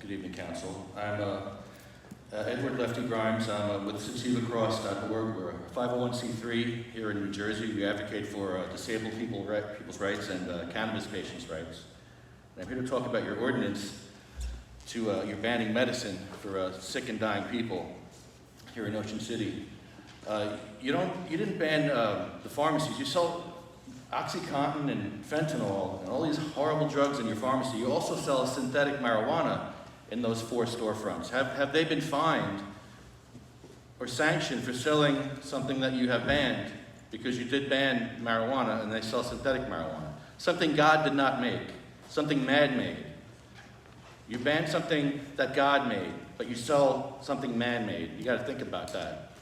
Good evening, Council. I'm Edward Lefty Grimes. I'm with SucceedLacrosse.org. We're a 501c3 here in New Jersey. We advocate for disabled people's rights and cannabis patients' rights. And I'm here to talk about your ordinance to you're banning medicine for sick and dying people here in Ocean City. You didn't ban the pharmacies. You sell OxyContin and fentanyl and all these horrible drugs in your pharmacy. You also sell synthetic marijuana in those 4 storefronts. Have they been fined or sanctioned for selling something that you have banned? Because you did ban marijuana and they sell synthetic marijuana. Something God did not make, something man made. You banned something that God made, but you sell something man made. You got to think about that.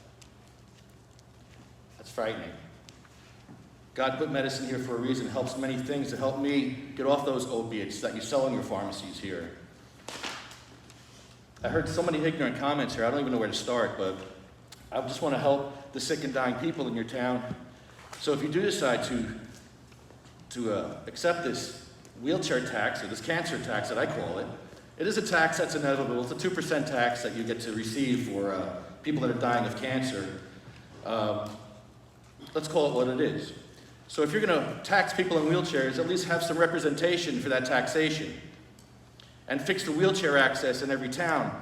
That's frightening. God put medicine here for a reason. It helps many things. To help me get off those opiates that you sell in your pharmacies here. I heard so many ignorant comments here. I don't even know where to start, but I just want to help the sick and dying people in your town. So if you do decide to accept this wheelchair tax, or this cancer tax that I call it, it is a tax that's inevitable. It's a 2% tax that you get to receive for people that are dying of cancer. Let's call it what it is. So if you're going to tax people in wheelchairs, at least have some representation for that taxation. And fix the wheelchair access in every town.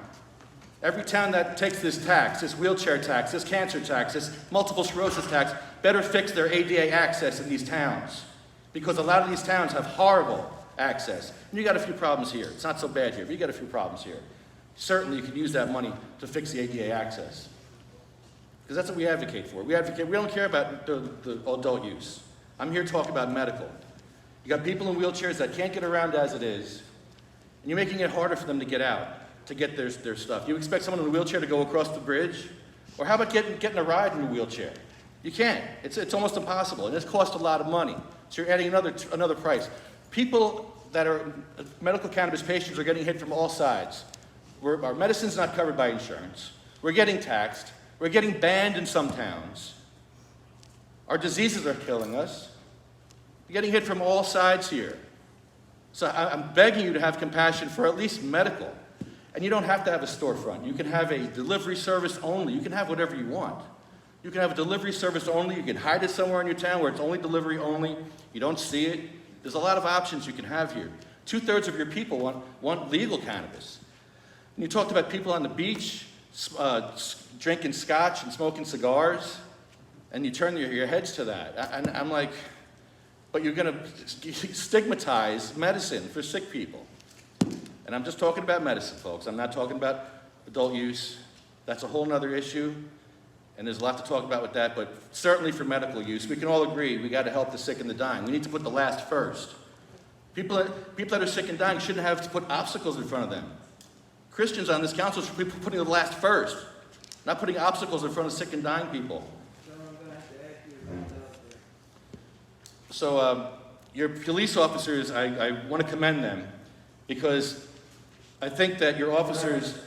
Every town that takes this tax, this wheelchair tax, this cancer tax, this multiple sclerosis tax, better fix their ADA access in these towns. Because a lot of these towns have horrible access. And you got a few problems here. It's not so bad here, but you got a few problems here. Certainly you can use that money to fix the ADA access. Because that's what we advocate for. We don't care about the adult use. I'm here to talk about medical. You got people in wheelchairs that can't get around as it is, and you're making it harder for them to get out, to get their stuff. You expect someone in a wheelchair to go across the bridge? Or how about getting a ride in a wheelchair? You can't. It's almost impossible, and it's cost a lot of money. So you're adding another price. People that are medical cannabis patients are getting hit from all sides. Our medicine's not covered by insurance. We're getting taxed. We're getting banned in some towns. Our diseases are killing us. You're getting hit from all sides here. So I'm begging you to have compassion for at least medical. And you don't have to have a storefront. You can have a delivery service only. You can have whatever you want. You can have a delivery service only. You can hide it somewhere in your town where it's only delivery only. You don't see it. There's a lot of options you can have here. 2/3 of your people want legal cannabis. And you talked about people on the beach drinking scotch and smoking cigars, and you turn your heads to that. And I'm like, but you're going to stigmatize medicine for sick people. And I'm just talking about medicine, folks. I'm not talking about adult use. That's a whole other issue, and there's a lot to talk about with that, but certainly for medical use, we can all agree we got to help the sick and the dying. We need to put the last first. People that are sick and dying shouldn't have to put obstacles in front of them. Christians on this council should be putting the last first, not putting obstacles in front of sick and dying people. So your police officers, I want to commend them, because I think that your officers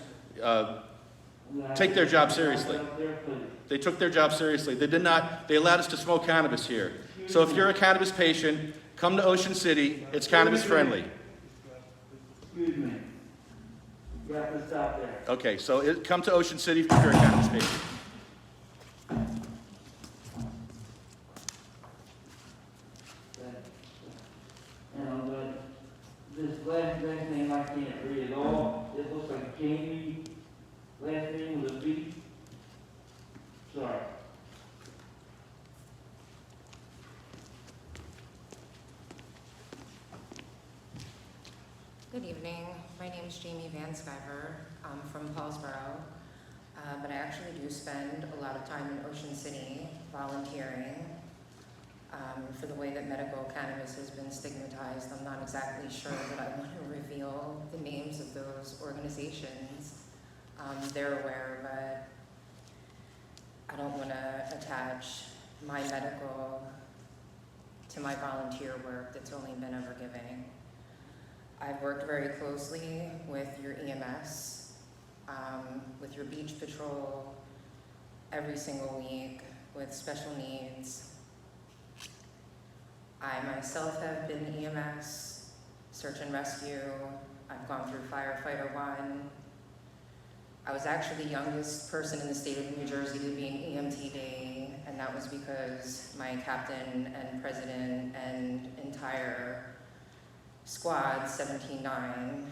take their job seriously. They took their job seriously. They allowed us to smoke cannabis here. So if you're a cannabis patient, come to Ocean City. It's cannabis friendly. Excuse me. You have to stop there. Okay, so come to Ocean City if you're a cannabis patient. This last name I can't read at all. It looks like Jamie. Last name with a B. Sorry. Good evening. My name is Jamie Van Skyver. I'm from Paulsboro, but I actually do spend a lot of time in Ocean City volunteering. For the way that medical cannabis has been stigmatized, I'm not exactly sure that I want to reveal the names of those organizations. They're aware, but I don't want to attach my medical to my volunteer work that's only been ever giving. I've worked very closely with your EMS, with your beach patrol, every single week with special needs. I myself have been EMS, search and rescue, I've gone through firefighter 1. I was actually the youngest person in the state of New Jersey to be an EMT day, and that was because my captain and president and entire squad, 17-9,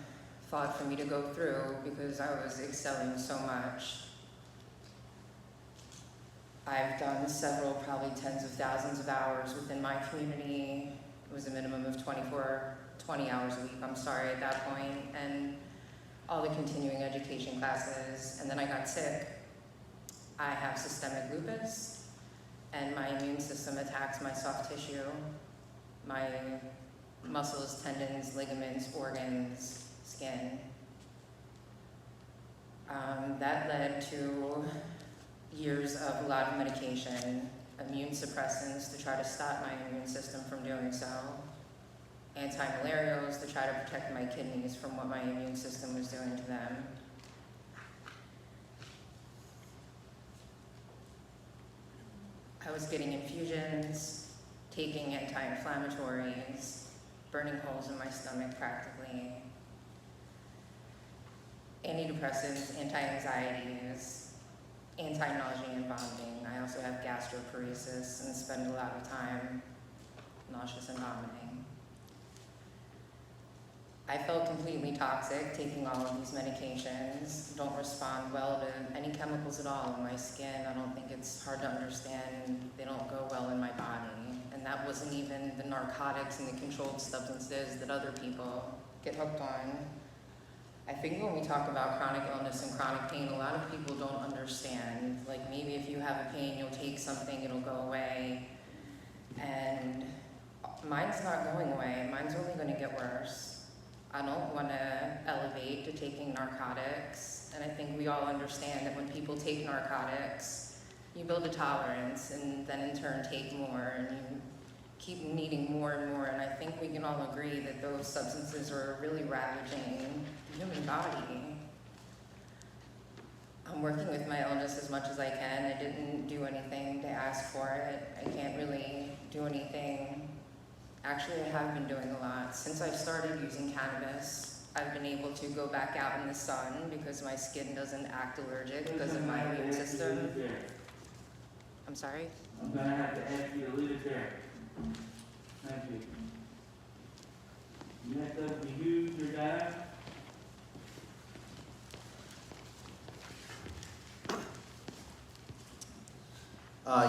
fought for me to go through because I was excelling so much. I've done several, probably tens of thousands of hours within my community. It was a minimum of 20 hours a week, at that point, and all the continuing education classes, and then I got sick. I have systemic lupus, and my immune system attacks my soft tissue, my muscles, tendons, ligaments, organs, skin. That led to years of a lot of medication, immune suppressants to try to stop my immune system from doing so, anti-malarials to try to protect my kidneys from what my immune system was doing to them. I was getting infusions, taking anti-inflammatories, burning holes in my stomach practically, antidepressants, anti-anxieties, anti-nausea and vomiting. I also have gastroparesis and spend a lot of time nauseous and vomiting. I felt completely toxic taking all of these medications. Don't respond well to any chemicals at all in my skin. I don't think it's hard to understand. They don't go well in my body. And that wasn't even the narcotics and the controlled substances that other people get hooked on. I think when we talk about chronic illness and chronic pain, a lot of people don't understand. Like maybe if you have a pain, you'll take something, it'll go away. And mine's not going away. Mine's only going to get worse. I don't want to elevate to taking narcotics, and I think we all understand that when people take narcotics, you build a tolerance and then in turn take more, and you keep needing more and more, and I think we can all agree that those substances are really ravaging the human body. I'm working with my illness as much as I can. I didn't do anything to ask for it. I can't really do anything. Actually, I have been doing a lot. Since I started using cannabis, I've been able to go back out in the sun because my skin doesn't act allergic because of my immune system. I'm sorry? I'm gonna have to ask you to leave it there. Thank you. Next up, the huge, your guy.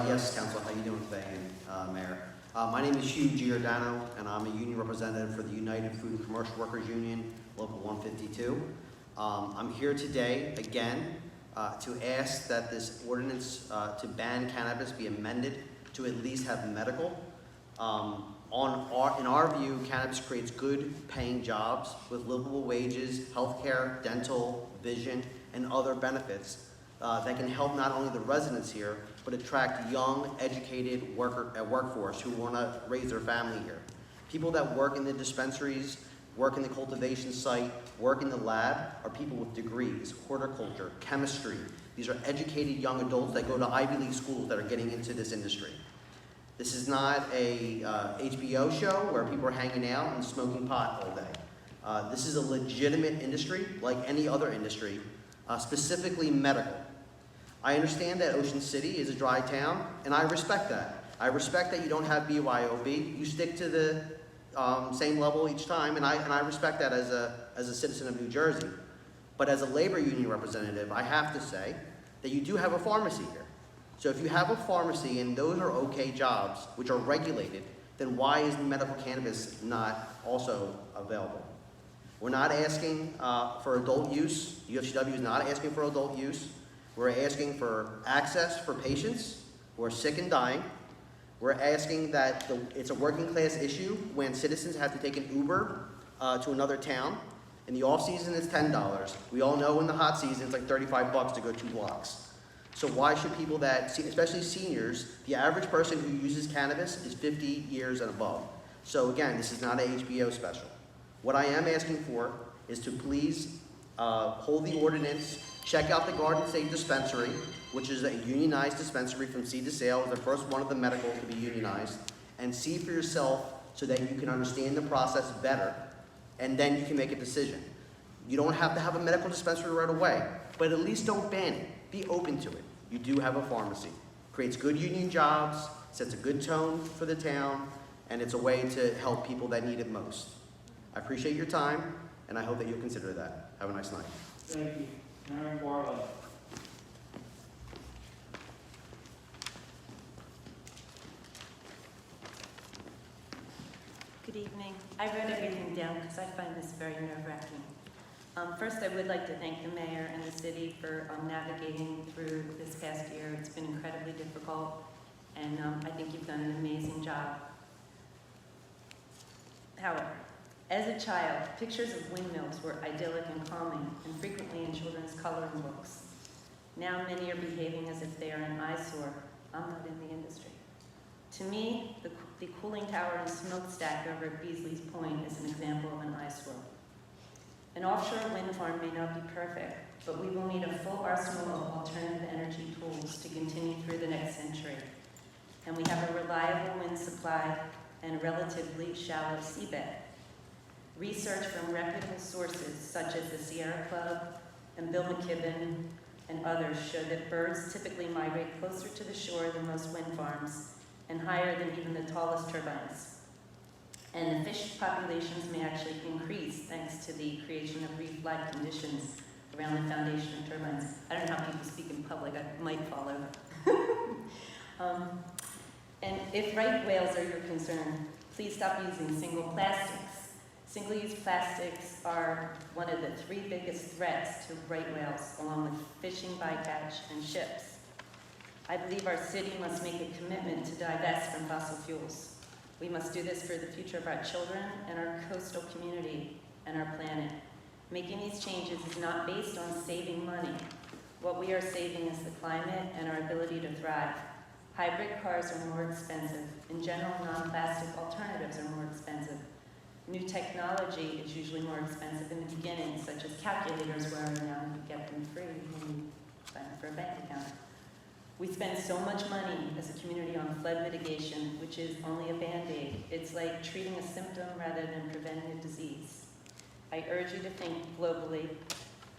Yes, Council, how you doing today, Mayor? My name is Hugh Giordano, and I'm a union representative for the United Food and Commercial Workers Union, Local 152. I'm here today, again, to ask that this ordinance to ban cannabis be amended to at least have medical. In our view, cannabis creates good paying jobs with livable wages, healthcare, dental, vision, and other benefits that can help not only the residents here, but attract young, educated workforce who want to raise their family here. People that work in the dispensaries, work in the cultivation site, work in the lab are people with degrees, horticulture, chemistry. These are educated young adults that go to Ivy League schools that are getting into this industry. This is not a HBO show where people are hanging out and smoking pot all day. This is a legitimate industry like any other industry, specifically medical. I understand that Ocean City is a dry town, and I respect that. I respect that you don't have BYOB. You stick to the same level each time, and I respect that as a citizen of New Jersey. But as a labor union representative, I have to say that you do have a pharmacy here. So if you have a pharmacy and those are okay jobs, which are regulated, then why is medical cannabis not also available? We're not asking for adult use. UFCW is not asking for adult use. We're asking for access for patients who are sick and dying. We're asking that it's a working class issue when citizens have to take an Uber to another town. In the off season, it's $10. We all know in the hot season, it's like $35 to go 2 blocks. So why should people that, especially seniors, the average person who uses cannabis is 50 years and above. So again, this is not a HBO special. What I am asking for is to please hold the ordinance, check out the Garden State Dispensary, which is a unionized dispensary from seed to sale, the first one of the medical to be unionized, and see for yourself so that you can understand the process better and then you can make a decision. You don't have to have a medical dispensary right away, but at least don't ban it. Be open to it. You do have a pharmacy. Creates good union jobs, sets a good tone for the town, and it's a way to help people that need it most. I appreciate your time, and I hope that you'll consider that. Have a nice night. Thank you. Aaron Barlow. Good evening. I wrote everything down because I find this very nerve-wracking. First, I would like to thank the mayor and the city for navigating through this past year. It's been incredibly difficult, and I think you've done an amazing job. However, as a child, pictures of windmills were idyllic and calming, and frequently in children's coloring books. Now many are behaving as if they are an eyesore. I'm not in the industry. To me, the cooling tower and smokestack over at Beasley's Point is an example of an eyesore. An offshore wind farm may not be perfect, but we will need a full arsenal of alternative energy tools to continue through the next century. And we have a reliable wind supply and a relatively shallow seabed. Research from reputable sources such as the Sierra Club and Bill McKibben and others show that birds typically migrate closer to the shore than most wind farms and higher than even the tallest turbines. And the fish populations may actually increase thanks to the creation of reef-like conditions around the foundation of turbines. I don't know how people speak in public, I might fall over. And if right whales are your concern, please stop using single plastics. Single-use plastics are one of the 3 biggest threats to right whales, along with fishing, bycatch, and ships. I believe our city must make a commitment to divest from fossil fuels. We must do this for the future of our children and our coastal community and our planet. Making these changes is not based on saving money. What we are saving is the climate and our ability to thrive. Hybrid cars are more expensive. In general, non-plastic alternatives are more expensive. New technology is usually more expensive in the beginning, such as calculators, where now you get them free when you sign up for a bank account. We spend so much money as a community on flood mitigation, which is only a Band-Aid. It's like treating a symptom rather than preventing a disease. I urge you to think globally.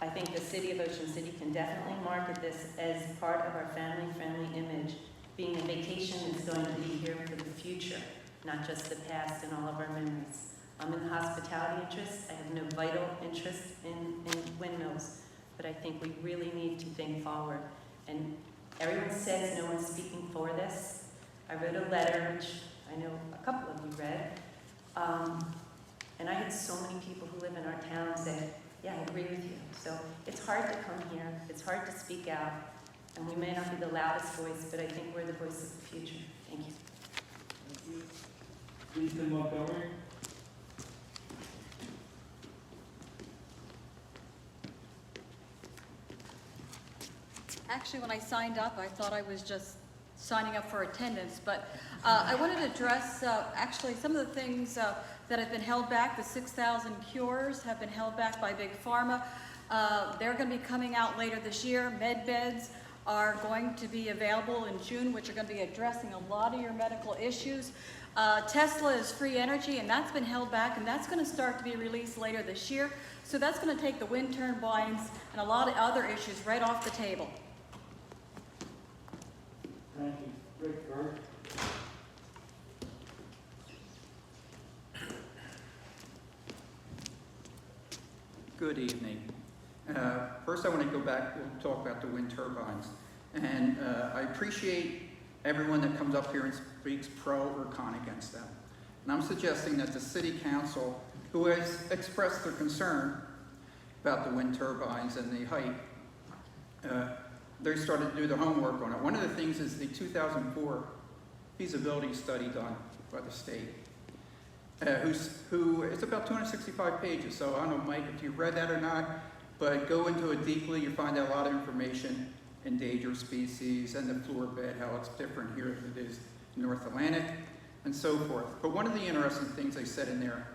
I think the city of Ocean City can definitely market this as part of our family-friendly image. Being a vacation is going to be here for the future, not just the past and all of our memories. I'm in the hospitality interest. I have no vital interest in windmills, but I think we really need to think forward. And everyone says no one's speaking for this. I wrote a letter, which I know a couple of you read, and I had so many people who live in our town say, yeah, I agree with you. So it's hard to come here, it's hard to speak out, and we may not be the loudest voice, but I think we're the voice of the future. Thank you. Thank you. Lisa Montgomery. Actually, when I signed up, I thought I was just signing up for attendance, but I wanted to address actually some of the things that have been held back. The 6,000 cures have been held back by Big Pharma. They're going to be coming out later this year. Med beds are going to be available in June, which are going to be addressing a lot of your medical issues. Tesla is free energy, and that's been held back, and that's going to start to be released later this year. So that's going to take the wind turbines and a lot of other issues right off the table. Thank you. Rick Burke. Good evening. First I want to go back, we'll talk about the wind turbines. And I appreciate everyone that comes up here and speaks pro or con against them. And I'm suggesting that the city council, who has expressed their concern about the wind turbines and the height, they started to do their homework on it. One of the things is the 2004 feasibility study done by the state, it's about 265 pages. So I don't know, Mike, if you read that or not, but go into it deeply, you find out a lot of information, endangered species and the floor bed, how it's different here than it is in North Atlantic, and so forth. But one of the interesting things they said in there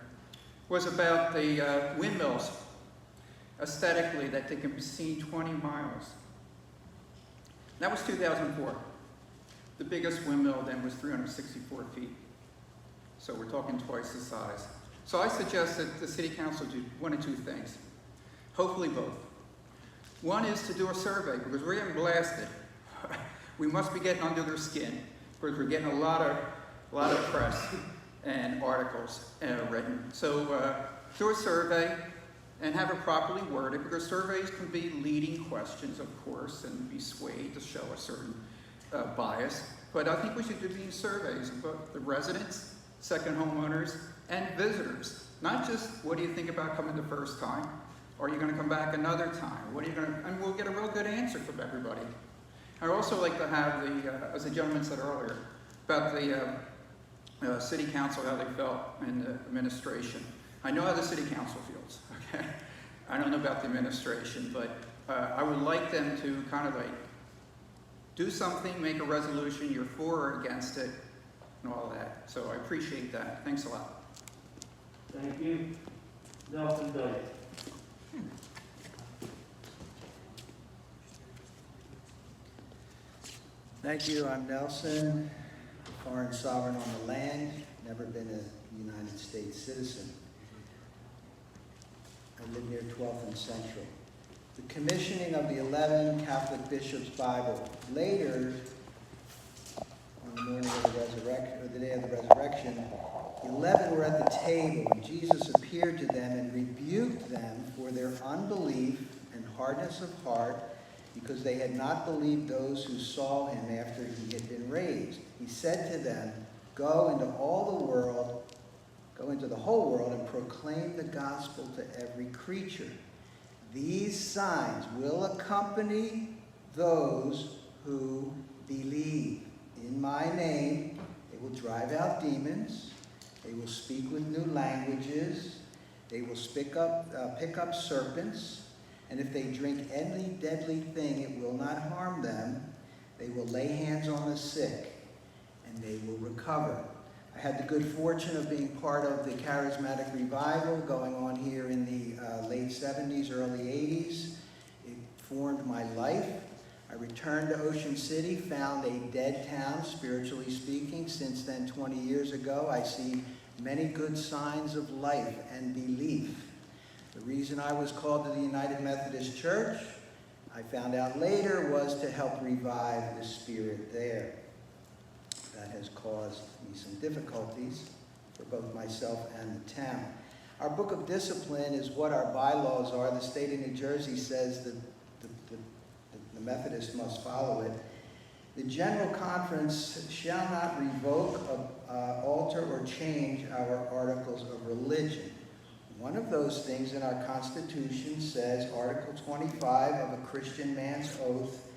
was about the windmills, aesthetically, that they can be seen 20 miles. That was 2004. The biggest windmill then was 364 feet. So we're talking twice the size. So I suggest that the city council do one of two things, hopefully both. One is to do a survey, because we're getting blasted. We must be getting under their skin, because we're getting a lot of press and articles written. So do a survey and have it properly worded, because surveys can be leading questions, of course, and be swayed to show a certain bias. But I think we should do these surveys of both the residents, second homeowners, and visitors. Not just, what do you think about coming the first time? Are you going to come back another time? What are you going to, and we'll get a real good answer from everybody. I'd also like to have the, as the gentleman said earlier, about the city council, how they felt in the administration. I know how the city council feels, okay? I don't know about the administration, but I would like them to kind of like do something, make a resolution, you're for or against it, and all that. So I appreciate that. Thanks a lot. Thank you. Nelson Dyke. Thank you. I'm Nelson, foreign sovereign on the land, never been a United States citizen. I live near 12th and Central. The commissioning of the 11 Catholic bishops' Bible. Later, on the morning of the resurrection, or the day of the resurrection, the 11 were at the table, and Jesus appeared to them and rebuked them for their unbelief and hardness of heart, because they had not believed those who saw him after he had been raised. He said to them, go into the whole world and proclaim the gospel to every creature. These signs will accompany those who believe. In my name, they will drive out demons. They will speak with new languages. They will pick up serpents. And if they drink any deadly thing, it will not harm them. They will lay hands on the sick, and they will recover. I had the good fortune of being part of the charismatic revival going on here in the late 70s, early 80s. It formed my life. I returned to Ocean City, found a dead town, spiritually speaking. Since then, 20 years ago, I see many good signs of life and belief. The reason I was called to the United Methodist Church, I found out later, was to help revive the spirit there. That has caused me some difficulties for both myself and the town. Our book of discipline is what our bylaws are. The state of New Jersey says that the Methodists must follow it. The General Conference shall not revoke, alter, or change our articles of religion. One of those things in our Constitution says, Article 25 of a Christian man's oath,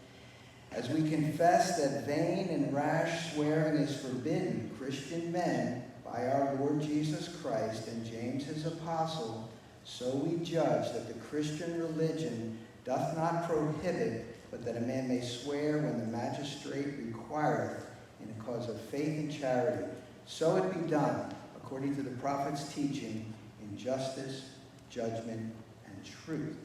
as we confess that vain and rash swearing is forbidden, Christian men, by our Lord Jesus Christ and James his apostle, so we judge that the Christian religion doth not prohibit, but that a man may swear when the magistrate requireth in a cause of faith and charity. So it be done, according to the prophet's teaching, in justice, judgment, and truth.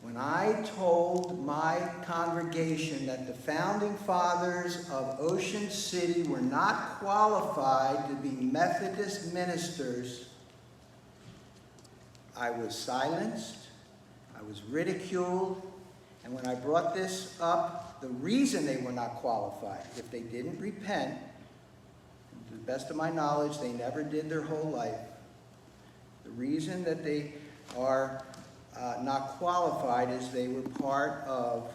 When I told my congregation that the founding fathers of Ocean City were not qualified to be Methodist ministers, I was silenced, I was ridiculed, and when I brought this up, the reason they were not qualified, if they didn't repent, to the best of my knowledge, they never did their whole life. The reason that they are not qualified is they were part of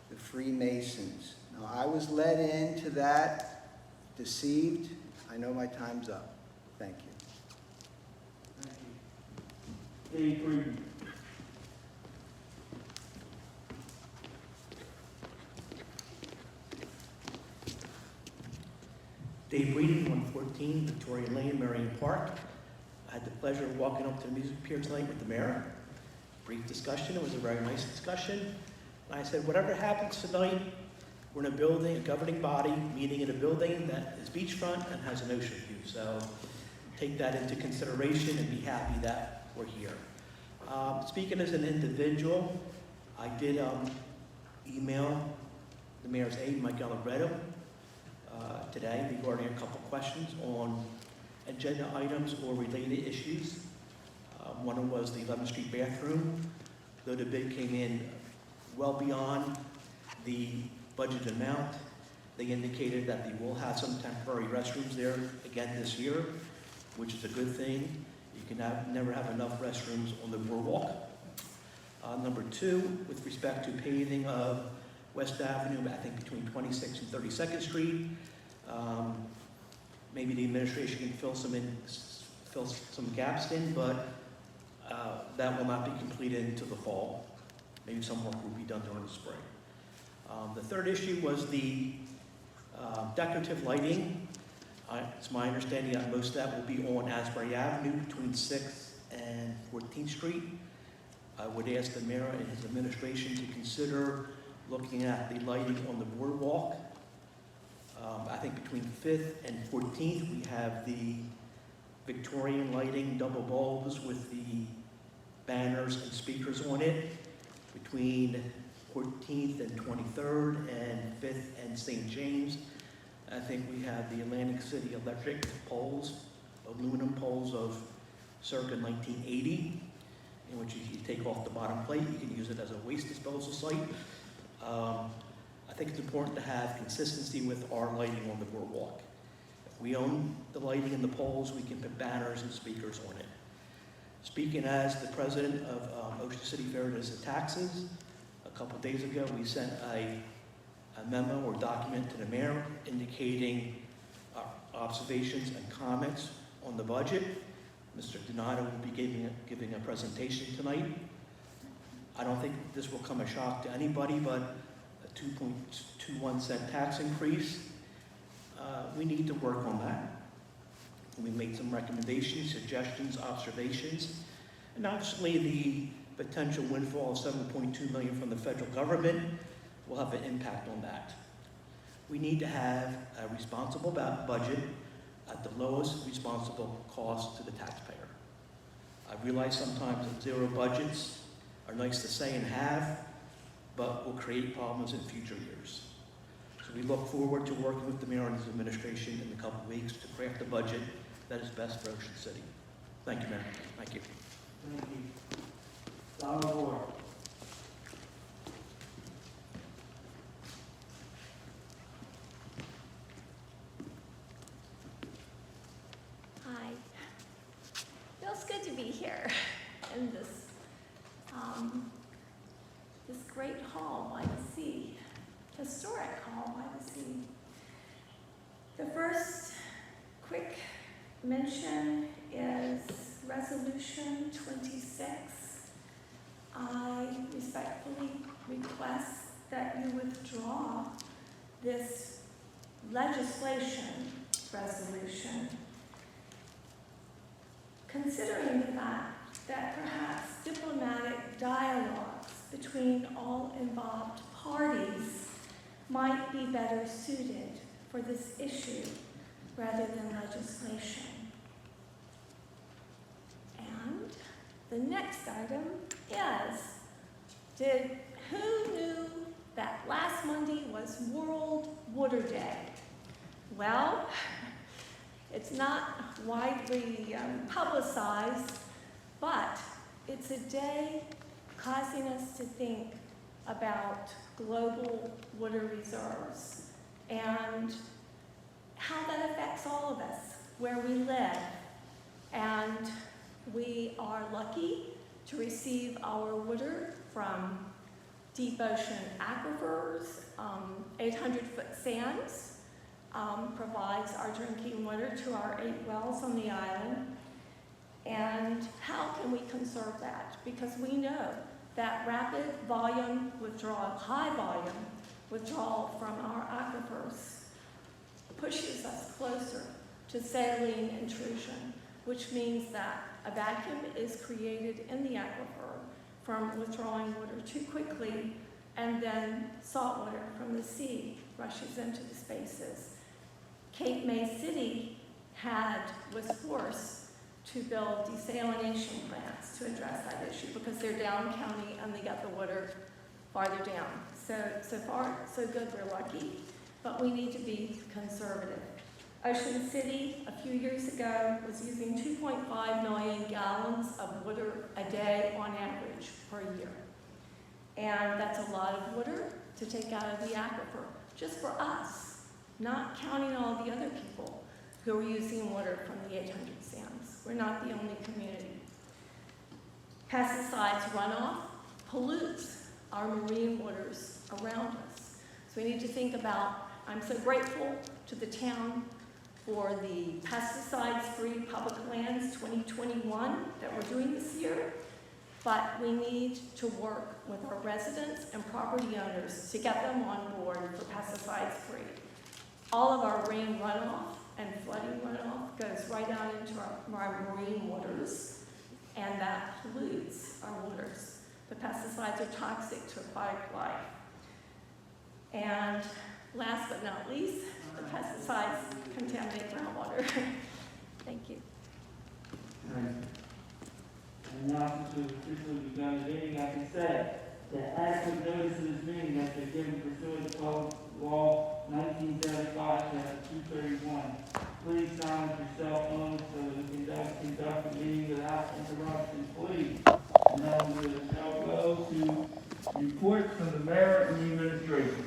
the Freemasons. Now, I was led into that, deceived. I know my time's up. Thank you. Thank you. Dave Green. Dave Breeden, 114 Victoria Lane, Marion Park. I had the pleasure of walking up to the music pier tonight with the mayor. Brief discussion. It was a very nice discussion. And I said, whatever happens tonight, we're in a building, a governing body, meeting in a building that is beachfront and has an ocean view. So take that into consideration and be happy that we're here. Speaking as an individual, I did email the mayor's aide, Mike Allegretto, today regarding a couple questions on agenda items or related issues. One was the 11th Street bathroom. Though the bid came in well beyond the budget amount, they indicated that they will have some temporary restrooms there again this year, which is a good thing. You can never have enough restrooms on the boardwalk. Number 2, with respect to paving of West Avenue, I think between 26th and 32nd Street, maybe the administration can fill some gaps in, but that will not be completed until the fall. Maybe some work will be done during the spring. The third issue was the decorative lighting. It's my understanding that most of that will be on Asbury Avenue between 6th and 14th Street. I would ask the mayor and his administration to consider looking at the lighting on the boardwalk. I think between 5th and 14th, we have the Victorian lighting, double bulbs with the banners and speakers on it. Between 14th and 23rd and 5th and St. James, I think we have the Atlantic City electric poles, aluminum poles of circa 1980, in which if you take off the bottom plate, you can use it as a waste disposal site. I think it's important to have consistency with our lighting on the boardwalk. If we own the lighting and the poles, we can put banners and speakers on it. Speaking as the president of Ocean City Veritas of Taxes, a couple days ago we sent a memo or document to the mayor indicating our observations and comments on the budget. Mr. Donato will be giving a presentation tonight. I don't think this will come as a shock to anybody, but a 2.21 cent tax increase, we need to work on that. We made some recommendations, suggestions, observations, and obviously the potential windfall of $7.2 million from the federal government will have an impact on that. We need to have a responsible budget at the lowest responsible cost to the taxpayer. I realize sometimes that zero budgets are nice to say and have, but will create problems in future years. So we look forward to working with the mayor and his administration in a couple of weeks to craft a budget that is best for Ocean City. Thank you, Mayor. Thank you. Thank you. Dollar Ward. Hi. Feels good to be here in this this great hall by the sea, historic hall by the sea. The first quick mention is Resolution 26. I respectfully request that you withdraw this legislation resolution, considering the fact that perhaps diplomatic dialogues between all involved parties might be better suited for this issue rather than legislation. And the next item is, who knew that last Monday was World Water Day? Well, it's not widely publicized, but it's a day causing us to think about global water reserves and how that affects all of us, where we live. And we are lucky to receive our water from deep ocean aquifers. 800-foot sands provides our drinking water to our 8 wells on the island. And how can we conserve that? Because we know that rapid volume withdrawal, high volume withdrawal from our aquifers pushes us closer to saline intrusion, which means that a vacuum is created in the aquifer from withdrawing water too quickly, and then salt water from the sea rushes into the spaces. Cape May City was forced to build desalination plants to address that issue because they're down county and they got the water farther down. So far, so good, we're lucky, but we need to be conservative. Ocean City, a few years ago, was using 2.5 million gallons of water a day on average per year. And that's a lot of water to take out of the aquifer, just for us, not counting all the other people who are using water from the 800 Sands. We're not the only community. Pesticides runoff pollutes our marine waters around us. So we need to think about, I'm so grateful to the town for the pesticides-free public lands 2021 that we're doing this year, but we need to work with our residents and property owners to get them on board for pesticides-free. All of our rain runoff and flooding runoff goes right out into our marine waters, and that pollutes our waters. The pesticides are toxic to aquatic life. And last but not least, the pesticides contaminate groundwater. Thank you. And now, since we've officially begun the meeting, I can say that adequate notice of this meeting has been given pursuant to Code Law 1975-231. Please silence your cell phones so that we can conduct the meeting without interruption, please. And now we shall go to reports from the mayor and the administration.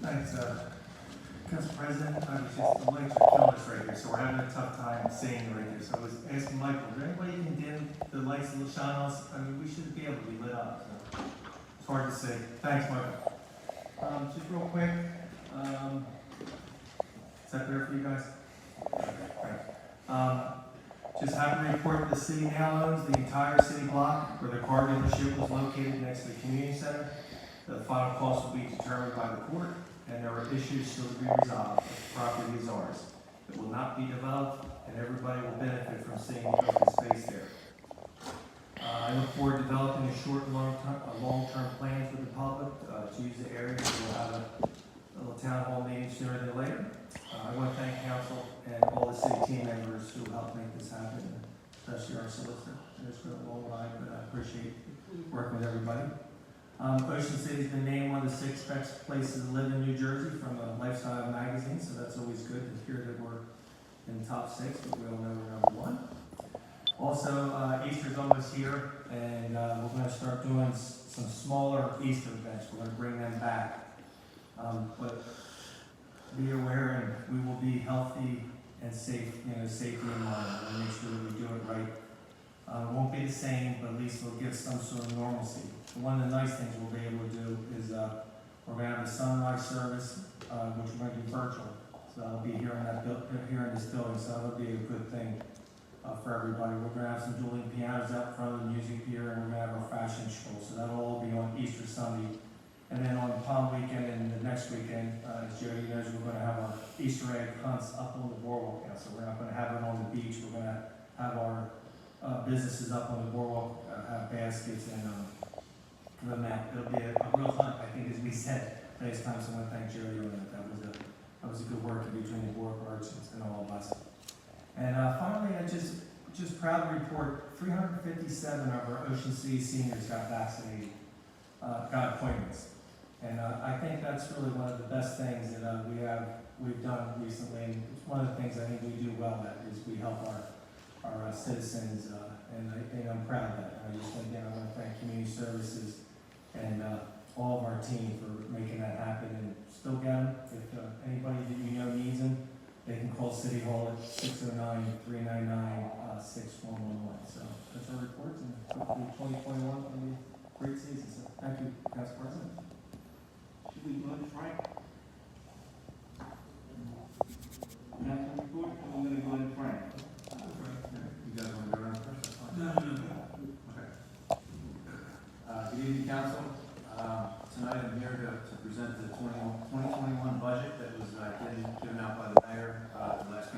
Thanks, Council President. The lights are killing us right here, so we're having a tough time seeing right here. So I was asking Michael, is there anybody who can dim the lights that will shine on us? I mean, we should be able to be lit up. So it's hard to say. Thanks, Michael. Just real quick, is that there for you guys? Okay, thanks. Just happy to report the city now owns the entire city block where the car dealership was located next to the community center. The final cost will be determined by the court, and there are issues still to be resolved. The property is ours. It will not be developed, and everybody will benefit from seeing the open space there. I look forward to developing a short and long-term plans with the public to use the area. We'll have a little town hall meeting sooner than later. I want to thank council and all the city team members who helped make this happen, especially our solicitor. It's been a long ride, but I appreciate working with everybody. Ocean City's been named one of the 6 best places to live in New Jersey from a Lifestyle magazine, so that's always good to hear that we're in the top 6, but we all know we're #1. Also, Easter's almost here, and we're going to start doing some smaller Easter events. We're going to bring them back. But be aware, and we will be healthy and safe, safety in mind. We'll make sure that we do it right. It won't be the same, but at least we'll give some sort of normalcy. One of the nice things we'll be able to do is we're going to have a sunrise service, which we're going to do virtual. So I'll be here in this building, so that'll be a good thing for everybody. We're going to have some dueling pianos out front of the music pier, and we're going to have our fashion show. So that'll all be on Easter Sunday. And then on Palm Weekend and the next weekend, as Jody knows, we're going to have our Easter egg hunts up on the boardwalk now. So we're not going to have it on the beach. We're going to have our businesses up on the boardwalk, have baskets and the map. It'll be a real hunt, I think, as we said last time. So I want to thank Jody on that. That was a good work between the board merchants and all of us. And finally, I just proud to report 357 of our Ocean City seniors got vaccinated, got appointments. And I think that's really one of the best things that we've done recently. And it's one of the things I think we do well at is we help our citizens, and I'm proud of that. I just again I want to thank Community Services and all of our team for making that happen. And still get them. If anybody that you know needs them, they can call City Hall at 609-399-6111. So that's our reports, and hopefully 2021 will be a great season. So thank you, Council President. Should we go to Frank? Council report, I'm going to go to Frank. You guys want to go around first? That's fine. No. Okay. Good evening, Council. Tonight I'm here to present the 2021 budget that was given out by the mayor at the last